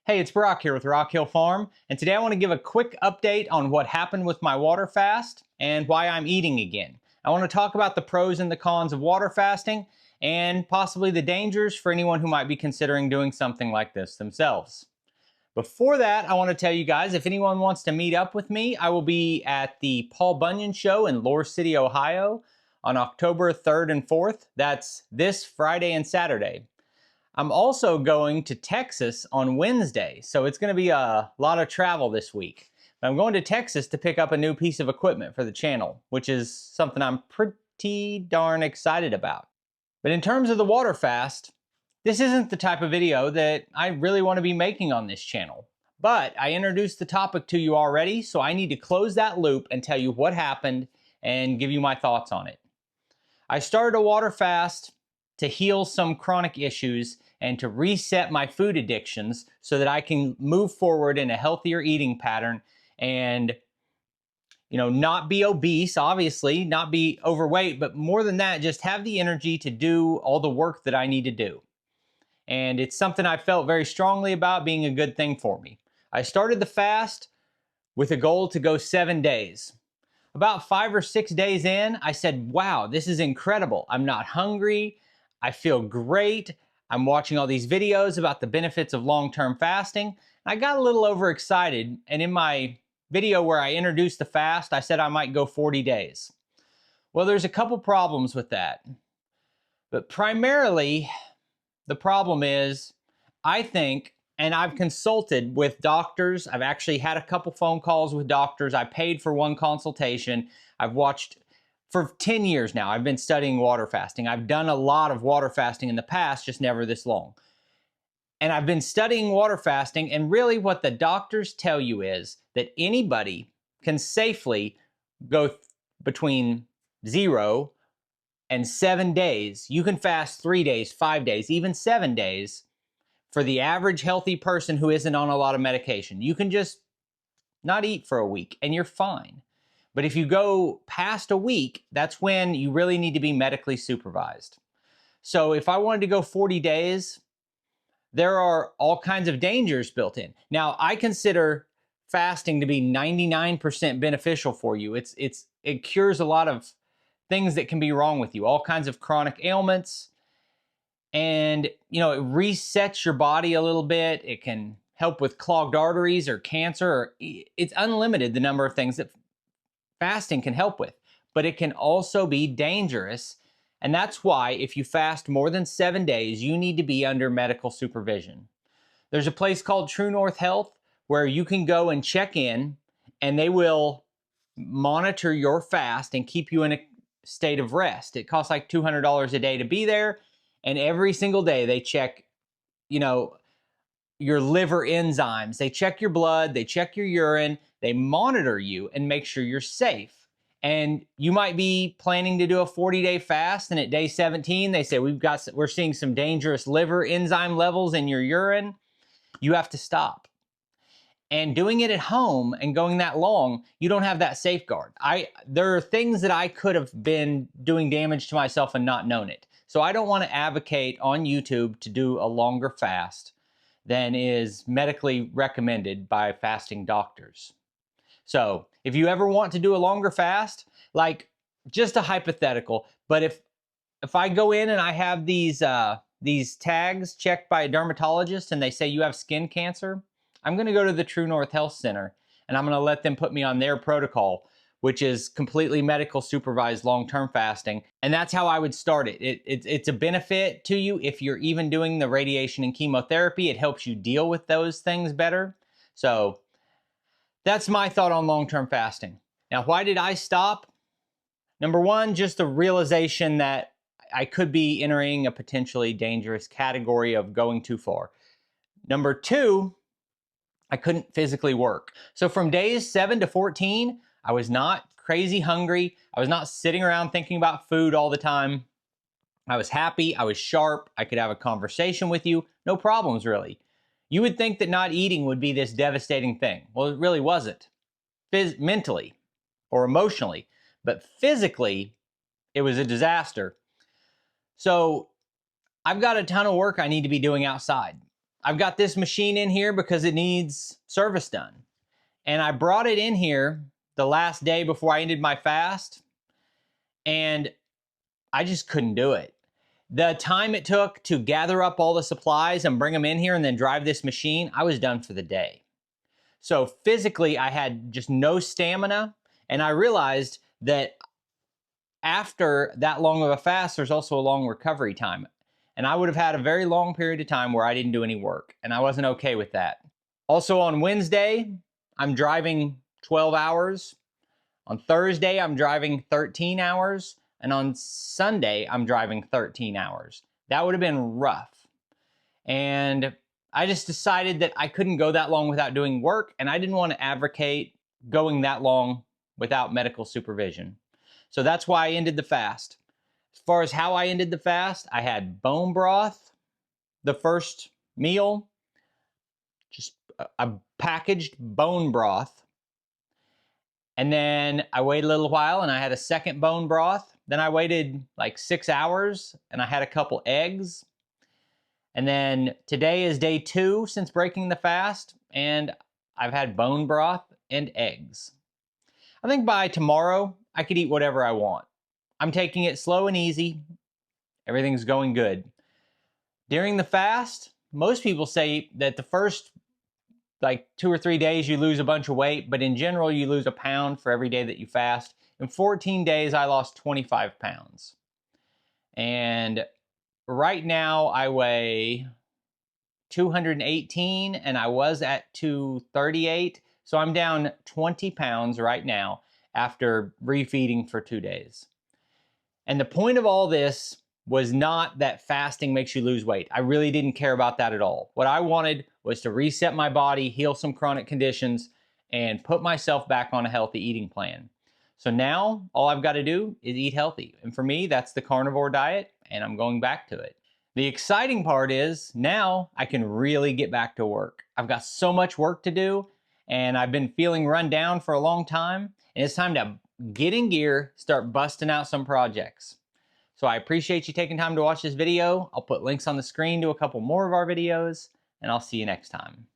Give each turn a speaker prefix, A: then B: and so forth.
A: Hey, it's Brock here with Rock Hill Farm, and today I want to give a quick update on what happened with my water fast and why I'm eating again. I want to talk about the pros and the cons of water fasting and possibly the dangers for anyone who might be considering doing something like this themselves. Before that, I want to tell you guys, if anyone wants to meet up with me, I will be at the Paul Bunyan Show in Lower City, Ohio on October 3rd and 4th. That's this Friday and Saturday. I'm also going to Texas on Wednesday, so it's going to be a lot of travel this week. I'm going to Texas to pick up a new piece of equipment for the channel, which is something I'm pretty darn excited about. But in terms of the water fast, this isn't the type of video that I really want to be making on this channel. But I introduced the topic to you already, so I need to close that loop and tell you what happened and give you my thoughts on it. I started a water fast to heal some chronic issues and to reset my food addictions so that I can move forward in a healthier eating pattern and, not be obese, obviously, not be overweight, but more than that, just have the energy to do all the work that I need to do. And it's something I felt very strongly about being a good thing for me. I started the fast with a goal to go 7 days. About 5 or 6 days in, I said, wow, this is incredible. I'm not hungry. I feel great. I'm watching all these videos about the benefits of long-term fasting. I got a little overexcited, and in my video where I introduced the fast, I said I might go 40 days. Well, there's a couple problems with that. But primarily, the problem is, I think, and I've consulted with doctors. I've actually had a couple phone calls with doctors. I paid for one consultation. I've watched for 10 years now. I've been studying water fasting. I've done a lot of water fasting in the past, just never this long. And I've been studying water fasting, and really what the doctors tell you is that anybody can safely go between 0 and 7 days. You can fast 3 days, 5 days, even 7 days for the average healthy person who isn't on a lot of medication. You can just not eat for a week and you're fine. But if you go past a week, that's when you really need to be medically supervised. So if I wanted to go 40 days, there are all kinds of dangers built in. Now, I consider fasting to be 99% beneficial for you. It cures a lot of things that can be wrong with you, all kinds of chronic ailments. And, it resets your body a little bit. It can help with clogged arteries or cancer. It's unlimited, the number of things that fasting can help with. But it can also be dangerous. And that's why if you fast more than 7 days, you need to be under medical supervision. There's a place called True North Health where you can go and check in, and they will monitor your fast and keep you in a state of rest. It costs like $200 a day to be there. And every single day they check, your liver enzymes. They check your blood, they check your urine, they monitor you and make sure you're safe. And you might be planning to do a 40-day fast, and at day 17, they say, we're seeing some dangerous liver enzyme levels in your urine. You have to stop. And doing it at home and going that long, you don't have that safeguard. There are things that I could have been doing damage to myself and not known it. So I don't want to advocate on YouTube to do a longer fast than is medically recommended by fasting doctors. So if you ever want to do a longer fast, like just a hypothetical, but if I go in and I have these tags checked by a dermatologist and they say you have skin cancer, I'm going to go to the True North Health Center and I'm going to let them put me on their protocol, which is completely medical supervised long-term fasting. And that's how I would start it. It's a benefit to you if you're even doing the radiation and chemotherapy. It helps you deal with those things better. So that's my thought on long-term fasting. Now, why did I stop? Number one, just the realization that I could be entering a potentially dangerous category of going too far. Number two, I couldn't physically work. So from days 7 to 14, I was not crazy hungry. I was not sitting around thinking about food all the time. I was happy. I was sharp. I could have a conversation with you. No problems, really. You would think that not eating would be this devastating thing. Well, it really wasn't. Mentally or emotionally. But physically, it was a disaster. So I've got a ton of work I need to be doing outside. I've got this machine in here because it needs service done. And I brought it in here the last day before I ended my fast, and I just couldn't do it. The time it took to gather up all the supplies and bring them in here and then drive this machine, I was done for the day. So physically, I had just no stamina, and I realized that after that long of a fast, there's also a long recovery time. And I would have had a very long period of time where I didn't do any work, and I wasn't okay with that. Also on Wednesday, I'm driving 12 hours. On Thursday, I'm driving 13 hours. And on Sunday, I'm driving 13 hours. That would have been rough. And I just decided that I couldn't go that long without doing work, and I didn't want to advocate going that long without medical supervision. So that's why I ended the fast. As far as how I ended the fast, I had bone broth the first meal, just a packaged bone broth. And then I waited a little while and I had a second bone broth. Then I waited like 6 hours and I had a couple eggs. And then today is day 2 since breaking the fast, and I've had bone broth and eggs. I think by tomorrow, I could eat whatever I want. I'm taking it slow and easy. Everything's going good. During the fast, most people say that the first like 2 or 3 days you lose a bunch of weight, but in general you lose a pound for every day that you fast. In 14 days, I lost 25 pounds. And right now I weigh 218 and I was at 238. So I'm down 20 pounds right now after refeeding for 2 days. And the point of all this was not that fasting makes you lose weight. I really didn't care about that at all. What I wanted was to reset my body, heal some chronic conditions, and put myself back on a healthy eating plan. So now all I've got to do is eat healthy. And for me, that's the carnivore diet, and I'm going back to it. The exciting part is now I can really get back to work. I've got so much work to do, and I've been feeling run down for a long time, and it's time to get in gear, start busting out some projects. So I appreciate you taking time to watch this video. I'll put links on the screen to a couple more of our videos, and I'll see you next time.